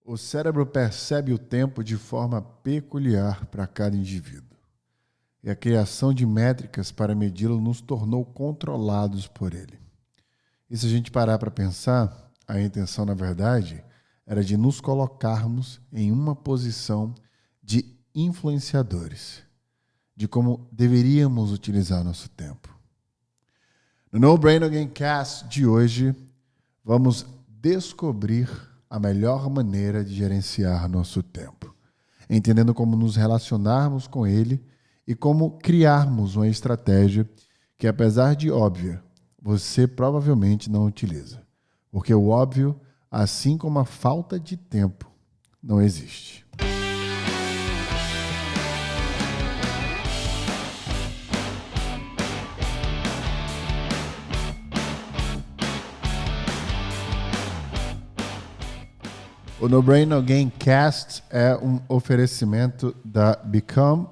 O cérebro percebe o tempo de forma peculiar para cada indivíduo. E a criação de métricas para medi-lo nos tornou controlados por ele. E se a gente parar para pensar, a intenção, na verdade, era de nos colocarmos em uma posição de influenciadores, de como deveríamos utilizar nosso tempo. No No Brain No Game Cast de hoje, vamos descobrir a melhor maneira de gerenciar nosso tempo, entendendo como nos relacionarmos com ele e como criarmos uma estratégia que, apesar de óbvia, você provavelmente não utiliza. Porque o óbvio, assim como a falta de tempo, não existe. O No Brain No Game Cast é um oferecimento da Become,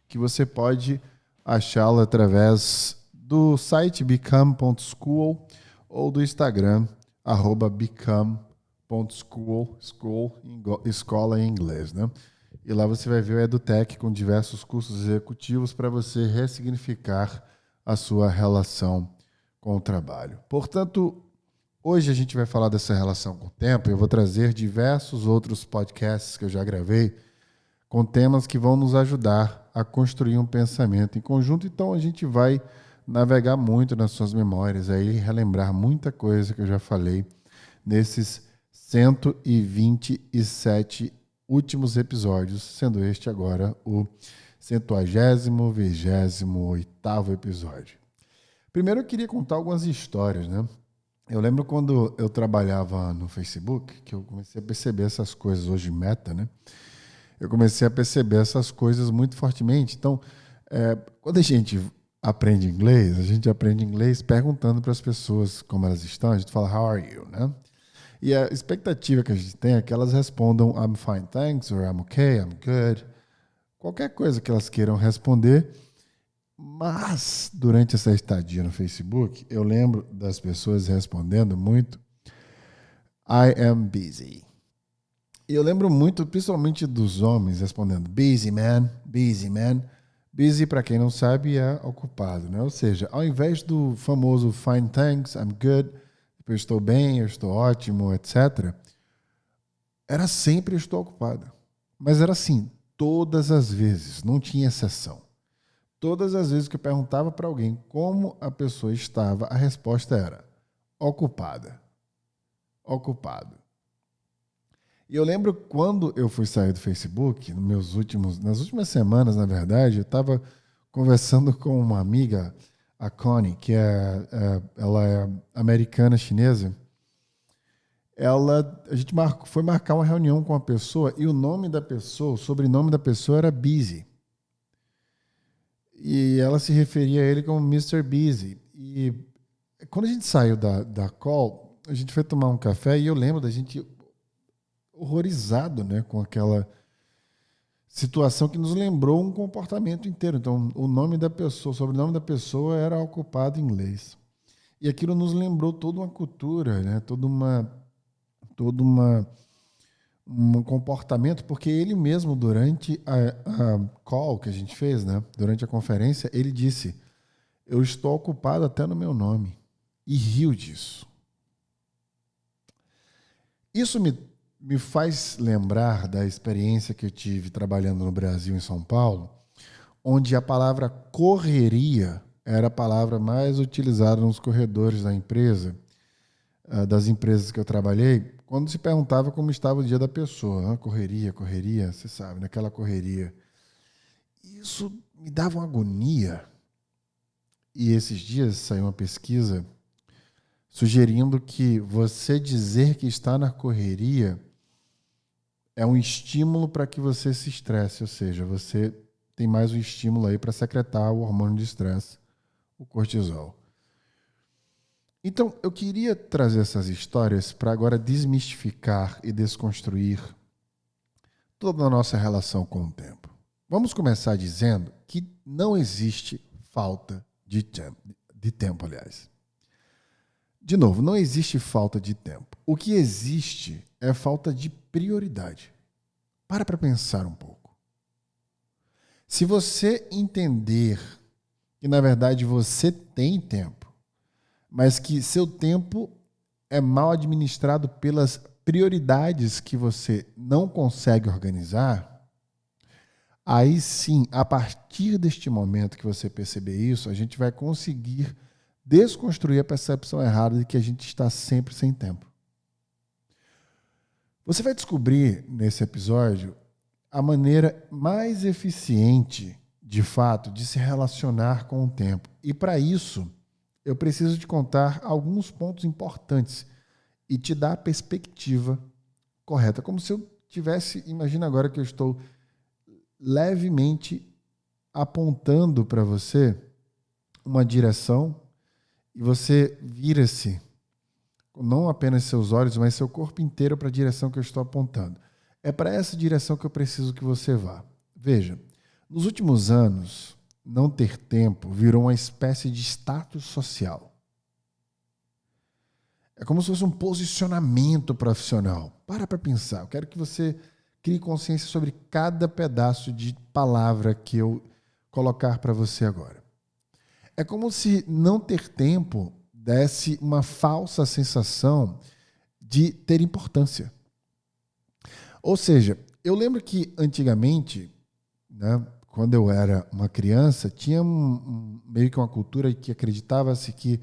que você pode achá-lo através do site become.school ou do Instagram, @become.school, escola em inglês, né? E lá você vai ver o EduTech com diversos cursos executivos para você ressignificar a sua relação com o trabalho. Portanto, hoje a gente vai falar dessa relação com o tempo. Eu vou trazer diversos outros podcasts que eu já gravei com temas que vão nos ajudar a construir um pensamento em conjunto. Então a gente vai navegar muito nas suas memórias, aí relembrar muita coisa que eu já falei nesses 127 últimos episódios, sendo este agora o 128º episódio. Primeiro eu queria contar algumas histórias, né? Eu lembro quando eu trabalhava no Facebook, que eu comecei a perceber essas coisas, hoje Meta, né? Eu comecei a perceber essas coisas muito fortemente. Então, quando a gente aprende inglês, a gente aprende inglês perguntando para as pessoas como elas estão. A gente fala, how are you, né? E a expectativa que a gente tem é que elas respondam I'm fine, thanks, or I'm okay, I'm good. Qualquer coisa que elas queiram responder. Mas, durante essa estadia no Facebook, eu lembro das pessoas respondendo muito I am busy. E eu lembro muito, principalmente dos homens respondendo busy man, busy man. Busy, para quem não sabe, é ocupado, né? Ou seja, ao invés do famoso fine thanks, I'm good, eu estou bem, eu estou ótimo, etc., era sempre eu estou ocupado. Mas era assim, todas as vezes, não tinha exceção. Todas as vezes que eu perguntava para alguém como a pessoa estava, a resposta era ocupada. Ocupado. E eu lembro quando eu fui sair do Facebook, nas últimas semanas, na verdade, eu estava conversando com uma amiga, a Connie, que ela é americana chinesa. A gente foi marcar uma reunião com uma pessoa e o sobrenome da pessoa era Busy. E ela se referia a ele como Mr. Busy. E quando a gente saiu da call, a gente foi tomar um café e eu lembro da gente horrorizado, né, com aquela situação que nos lembrou um comportamento inteiro. Então, o sobrenome da pessoa era ocupado em inglês. E aquilo nos lembrou toda uma cultura, né, um comportamento, porque ele mesmo, durante a call que a gente fez, né, durante a conferência, ele disse, eu estou ocupado até no meu nome. E riu disso. Isso me faz lembrar da experiência que eu tive trabalhando no Brasil, em São Paulo, onde a palavra correria era a palavra mais utilizada nos corredores da empresa, das empresas que eu trabalhei, quando se perguntava como estava o dia da pessoa. Né? Correria, você sabe, naquela correria. Isso me dava uma agonia. E esses dias saiu uma pesquisa sugerindo que você dizer que está na correria é um estímulo para que você se estresse, ou seja, você tem mais um estímulo aí para secretar o hormônio de estresse, o cortisol. Então, eu queria trazer essas histórias para agora desmistificar e desconstruir toda a nossa relação com o tempo. Vamos começar dizendo que não existe falta de tempo, aliás. De novo, não existe falta de tempo. O que existe é falta de prioridade. Para pensar um pouco. Se você entender que, na verdade, você tem tempo, mas que seu tempo é mal administrado pelas prioridades que você não consegue organizar, aí sim, a partir deste momento que você perceber isso, a gente vai conseguir desconstruir a percepção errada de que a gente está sempre sem tempo. Você vai descobrir nesse episódio a maneira mais eficiente, de fato, de se relacionar com o tempo. E para isso, eu preciso te contar alguns pontos importantes e te dar a perspectiva correta. Como se eu tivesse, imagina agora que eu estou levemente apontando para você uma direção e você vira-se, não apenas seus olhos, mas seu corpo inteiro para a direção que eu estou apontando. É para essa direção que eu preciso que você vá. Veja, nos últimos anos, não ter tempo virou uma espécie de status social. É como se fosse um posicionamento profissional. Para pensar. Eu quero que você crie consciência sobre cada pedaço de palavra que eu colocar para você agora. É como se não ter tempo desse uma falsa sensação de ter importância. Ou seja, eu lembro que antigamente, né, quando eu era uma criança, tinha meio que uma cultura que acreditava-se que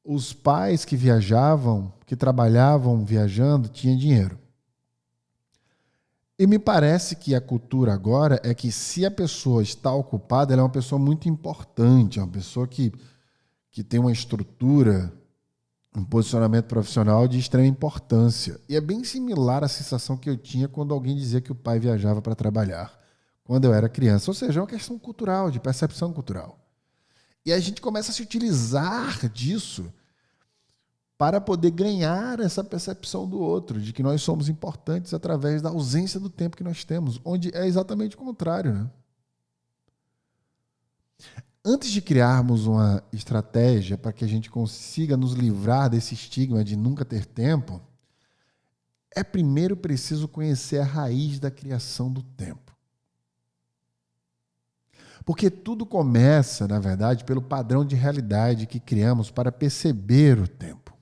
os pais que viajavam, que trabalhavam viajando, tinham dinheiro. E me parece que a cultura agora é que se a pessoa está ocupada, ela é uma pessoa muito importante, é uma pessoa que tem uma estrutura, um posicionamento profissional de extrema importância. E é bem similar à sensação que eu tinha quando alguém dizia que o pai viajava para trabalhar, quando eu era criança. Ou seja, é uma questão cultural, de percepção cultural. E a gente começa a se utilizar disso para poder ganhar essa percepção do outro, de que nós somos importantes através da ausência do tempo que nós temos, onde é exatamente o contrário, né? Antes de criarmos uma estratégia para que a gente consiga nos livrar desse estigma de nunca ter tempo, é primeiro preciso conhecer a raiz da criação do tempo. Porque tudo começa, na verdade, pelo padrão de realidade que criamos para perceber o tempo.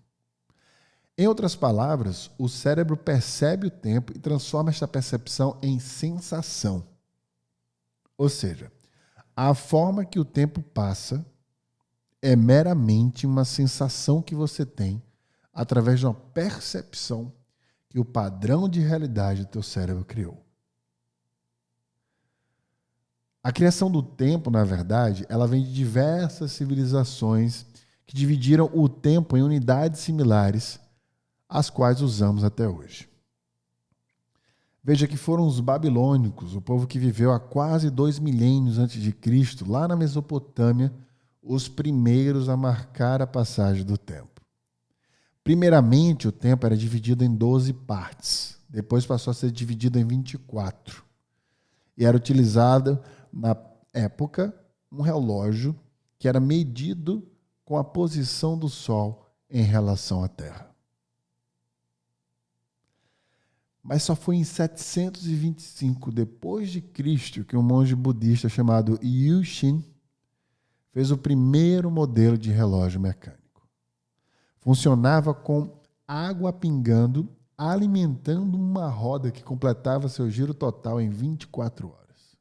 Em outras palavras, o cérebro percebe o tempo e transforma esta percepção em sensação. Ou seja, a forma que o tempo passa é meramente uma sensação que você tem através de uma percepção que o padrão de realidade do teu cérebro criou. A criação do tempo, na verdade, ela vem de diversas civilizações que dividiram o tempo em unidades similares, as quais usamos até hoje. Veja que foram os babilônicos, o povo que viveu há quase 2 milênios antes de Cristo, lá na Mesopotâmia, os primeiros a marcar a passagem do tempo. Primeiramente, o tempo era dividido em 12 partes. Depois passou a ser dividido em 24. E era utilizado, na época, um relógio que era medido com a posição do Sol em relação à Terra. Mas só foi em 725 depois de Cristo que um monge budista chamado Yu Xin fez o primeiro modelo de relógio mecânico. Funcionava com água pingando, alimentando uma roda que completava seu giro total em 24 horas.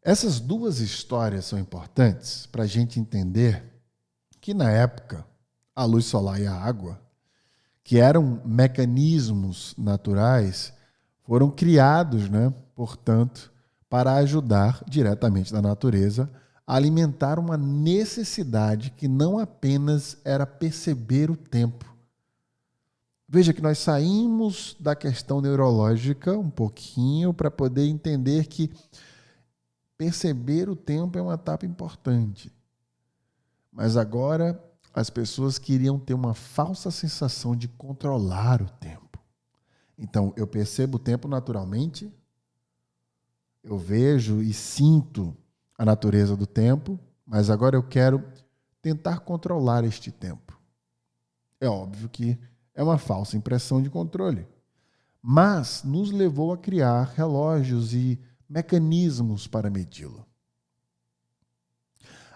Essas duas histórias são importantes para a gente entender que, na época, a luz solar e a água, que eram mecanismos naturais, foram criados, né, portanto, para ajudar diretamente da natureza a alimentar uma necessidade que não apenas era perceber o tempo. Veja que nós saímos da questão neurológica um pouquinho para poder entender que perceber o tempo é uma etapa importante. Mas agora as pessoas queriam ter uma falsa sensação de controlar o tempo. Então, eu percebo o tempo naturalmente, eu vejo e sinto a natureza do tempo, mas agora eu quero tentar controlar este tempo. É óbvio que é uma falsa impressão de controle, mas nos levou a criar relógios e mecanismos para medi-lo.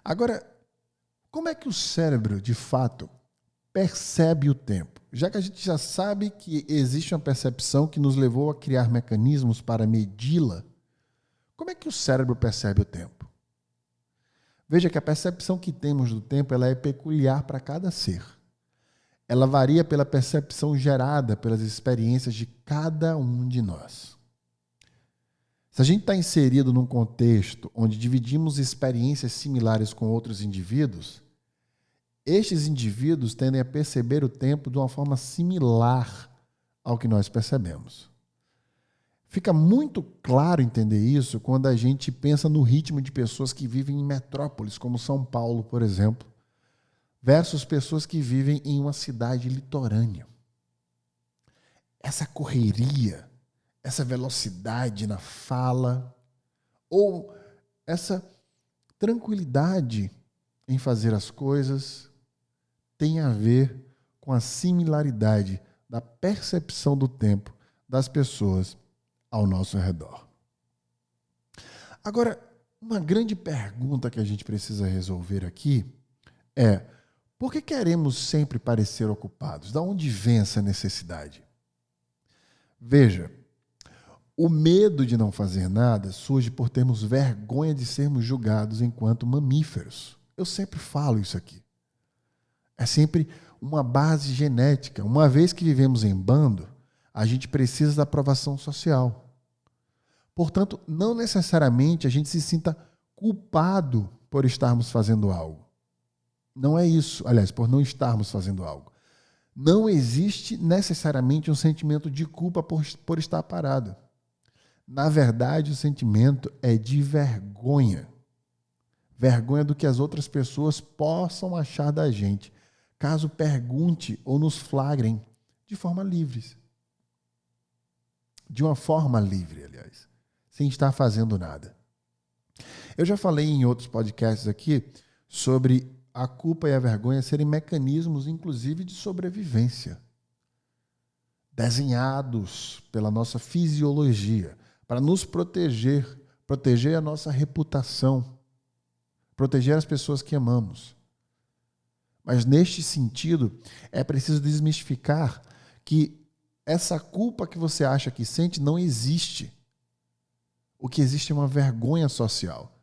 Agora, como é que o cérebro, de fato, percebe o tempo? Já que a gente já sabe que existe uma percepção que nos levou a criar mecanismos para medi-la, como é que o cérebro percebe o tempo? Veja que a percepção que temos do tempo ela é peculiar para cada ser. Ela varia pela percepção gerada pelas experiências de cada um de nós. Se a gente está inserido num contexto onde dividimos experiências similares com outros indivíduos, estes indivíduos tendem a perceber o tempo de uma forma similar ao que nós percebemos. Fica muito claro entender isso quando a gente pensa no ritmo de pessoas que vivem em metrópoles, como São Paulo, por exemplo, versus pessoas que vivem em uma cidade litorânea. Essa correria, essa velocidade na fala, ou essa tranquilidade em fazer as coisas, tem a ver com a similaridade da percepção do tempo das pessoas ao nosso redor. Agora, uma grande pergunta que a gente precisa resolver aqui é: por que queremos sempre parecer ocupados? Da onde vem essa necessidade? Veja, o medo de não fazer nada surge por termos vergonha de sermos julgados enquanto mamíferos. Eu sempre falo isso aqui. É sempre uma base genética. Uma vez que vivemos em bando, a gente precisa da aprovação social. Portanto, não necessariamente a gente se sinta culpado por estarmos fazendo algo. Não é isso. Aliás, por não estarmos fazendo algo. Não existe necessariamente um sentimento de culpa por estar parado. Na verdade, o sentimento é de vergonha. Vergonha do que as outras pessoas possam achar da gente, caso pergunte ou nos flagrem de forma livre. De uma forma livre, aliás, sem estar fazendo nada. Eu já falei em outros podcasts aqui sobre a culpa e a vergonha serem mecanismos, inclusive, de sobrevivência, desenhados pela nossa fisiologia, para nos proteger, proteger a nossa reputação, proteger as pessoas que amamos. Mas, neste sentido, é preciso desmistificar que essa culpa que você acha que sente não existe. O que existe é uma vergonha social.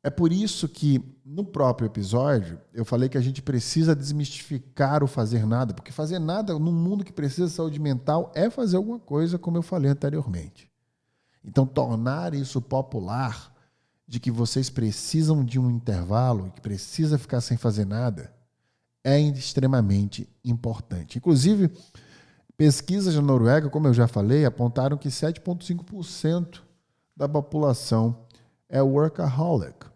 É por isso que, no próprio episódio, eu falei que a gente precisa desmistificar o fazer nada, porque fazer nada num mundo que precisa de saúde mental é fazer alguma coisa, como eu falei anteriormente. Então, tornar isso popular, de que vocês precisam de um intervalo, que precisa ficar sem fazer nada, é extremamente importante. Inclusive, pesquisas na Noruega, como eu já falei, apontaram que 7,5% da população é workaholic.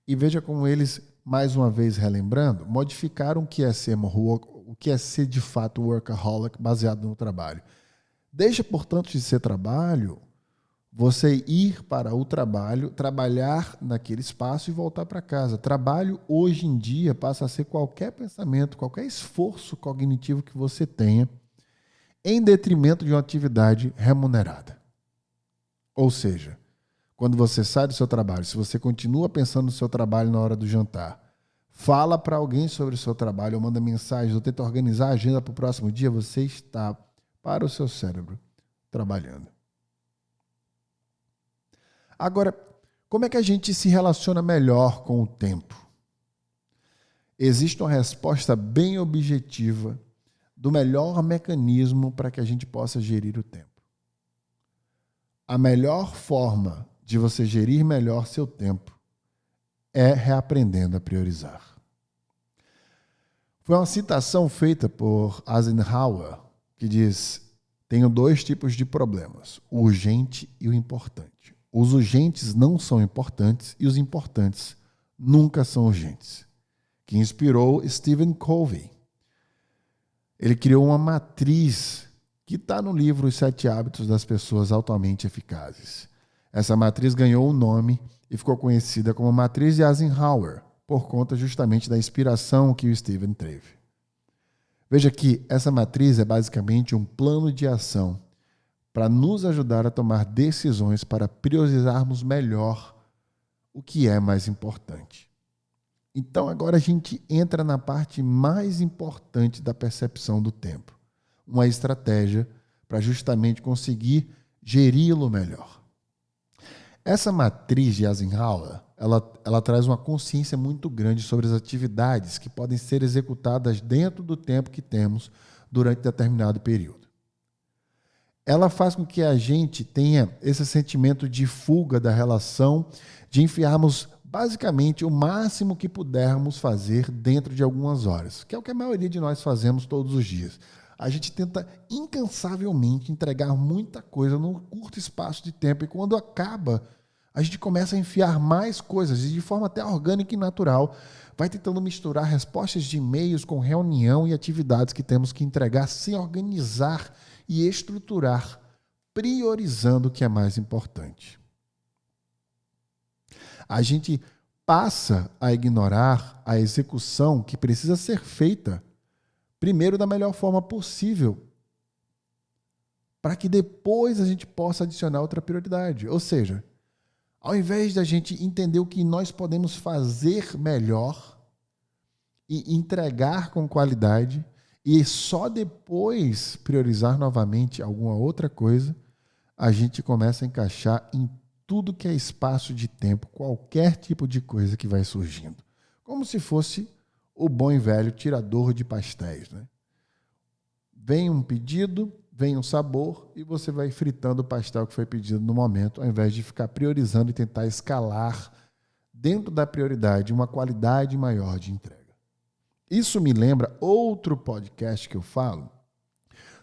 E veja como eles, mais uma vez relembrando, modificaram o que é ser de fato workaholic baseado no trabalho. Deixa, portanto, de ser trabalho, você ir para o trabalho, trabalhar naquele espaço e voltar para casa. Trabalho, hoje em dia, passa a ser qualquer pensamento, qualquer esforço cognitivo que você tenha, em detrimento de uma atividade remunerada. Ou seja, quando você sai do seu trabalho, se você continua pensando no seu trabalho na hora do jantar, fala para alguém sobre o seu trabalho, ou manda mensagem, ou tenta organizar a agenda para o próximo dia, você está, para o seu cérebro, trabalhando. Agora, como é que a gente se relaciona melhor com o tempo? Existe uma resposta bem objetiva do melhor mecanismo para que a gente possa gerir o tempo. A melhor forma de você gerir melhor seu tempo é reaprendendo a priorizar. Foi uma citação feita por Eisenhower que diz: tenho 2 tipos de problemas, o urgente e o importante. Os urgentes não são importantes e os importantes nunca são urgentes. Que inspirou Stephen Covey. Ele criou uma matriz que está no livro Os 7 Hábitos das Pessoas Altamente Eficazes. Essa matriz ganhou um nome e ficou conhecida como Matriz de Eisenhower, por conta justamente da inspiração que o Stephen teve. Veja que essa matriz é basicamente um plano de ação para nos ajudar a tomar decisões para priorizarmos melhor o que é mais importante. Então agora a gente entra na parte mais importante da percepção do tempo. Uma estratégia para justamente conseguir geri-lo melhor. Essa matriz de Eisenhower, ela traz uma consciência muito grande sobre as atividades que podem ser executadas dentro do tempo que temos durante determinado período. Ela faz com que a gente tenha esse sentimento de fuga da relação, de enfiarmos basicamente o máximo que pudermos fazer dentro de algumas horas, que é o que a maioria de nós fazemos todos os dias. A gente tenta incansavelmente entregar muita coisa num curto espaço de tempo e quando acaba, a gente começa a enfiar mais coisas e de forma até orgânica e natural, vai tentando misturar respostas de e-mails com reunião e atividades que temos que entregar sem organizar e estruturar, priorizando o que é mais importante. A gente passa a ignorar a execução que precisa ser feita primeiro da melhor forma possível, para que depois a gente possa adicionar outra prioridade. Ou seja, ao invés da gente entender o que nós podemos fazer melhor e entregar com qualidade e só depois priorizar novamente alguma outra coisa, a gente começa a encaixar em tudo que é espaço de tempo, qualquer tipo de coisa que vai surgindo. Como se fosse o bom e velho tirador de pastéis, né? Vem um pedido, vem um sabor e você vai fritando o pastel que foi pedido no momento, ao invés de ficar priorizando e tentar escalar dentro da prioridade uma qualidade maior de entrega. Isso me lembra outro podcast que eu falo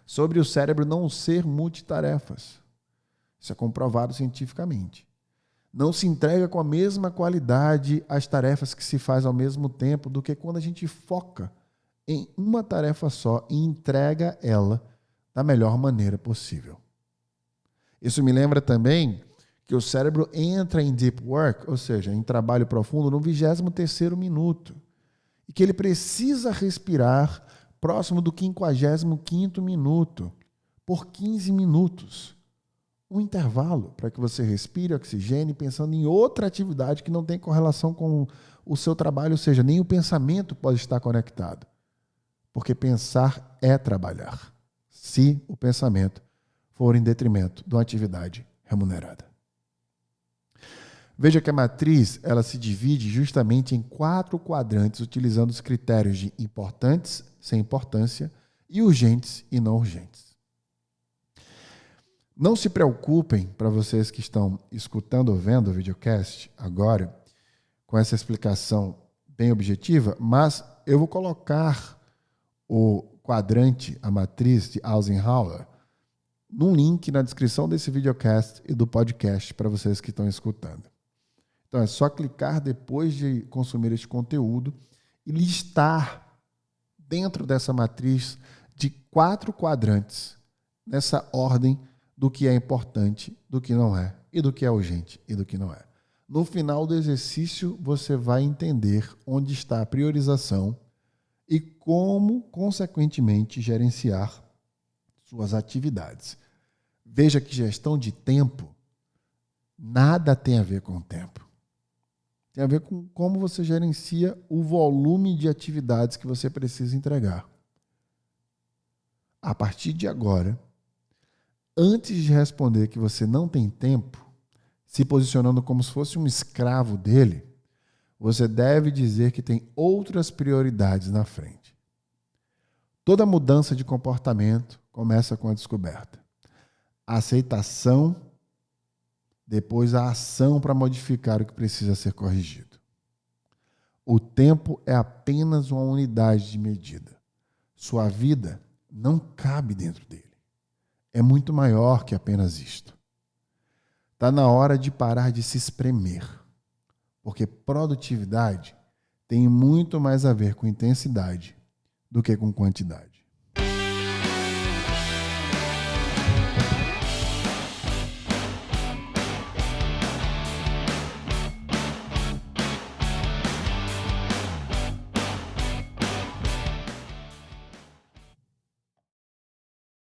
sobre o cérebro não ser multitarefas. Isso é comprovado cientificamente. Não se entrega com a mesma qualidade as tarefas que se faz ao mesmo tempo do que quando a gente foca em uma tarefa só e entrega ela da melhor maneira possível. Isso me lembra também que o cérebro entra em deep work, ou seja, em trabalho profundo, no 23º minuto. E que ele precisa respirar próximo do 55º minuto, por 15 minutos. Um intervalo para que você respire oxigênio pensando em outra atividade que não tem correlação com o seu trabalho, ou seja, nem o pensamento pode estar conectado. Porque pensar é trabalhar, se o pensamento for em detrimento de uma atividade remunerada. Veja que a matriz ela se divide justamente em 4 quadrantes, utilizando os critérios de importantes, sem importância, e urgentes e não urgentes. Não se preocupem, para vocês que estão escutando ou vendo o videocast agora, com essa explicação bem objetiva, mas eu vou colocar o quadrante, a matriz de Eisenhower, num link na descrição desse videocast e do podcast para vocês que estão escutando. Então é só clicar depois de consumir este conteúdo e listar dentro dessa matriz de 4 quadrantes, nessa ordem do que é importante, do que não é, e do que é urgente e do que não é. No final do exercício, você vai entender onde está a priorização e como, consequentemente, gerenciar suas atividades. Veja que gestão de tempo nada tem a ver com o tempo. Tem a ver com como você gerencia o volume de atividades que você precisa entregar. A partir de agora, antes de responder que você não tem tempo, se posicionando como se fosse um escravo dele, você deve dizer que tem outras prioridades na frente. Toda mudança de comportamento começa com a descoberta. A aceitação, depois a ação para modificar o que precisa ser corrigido. O tempo é apenas uma unidade de medida. Sua vida não cabe dentro dele. É muito maior que apenas isto. Está na hora de parar de se espremer, porque produtividade tem muito mais a ver com intensidade do que com quantidade.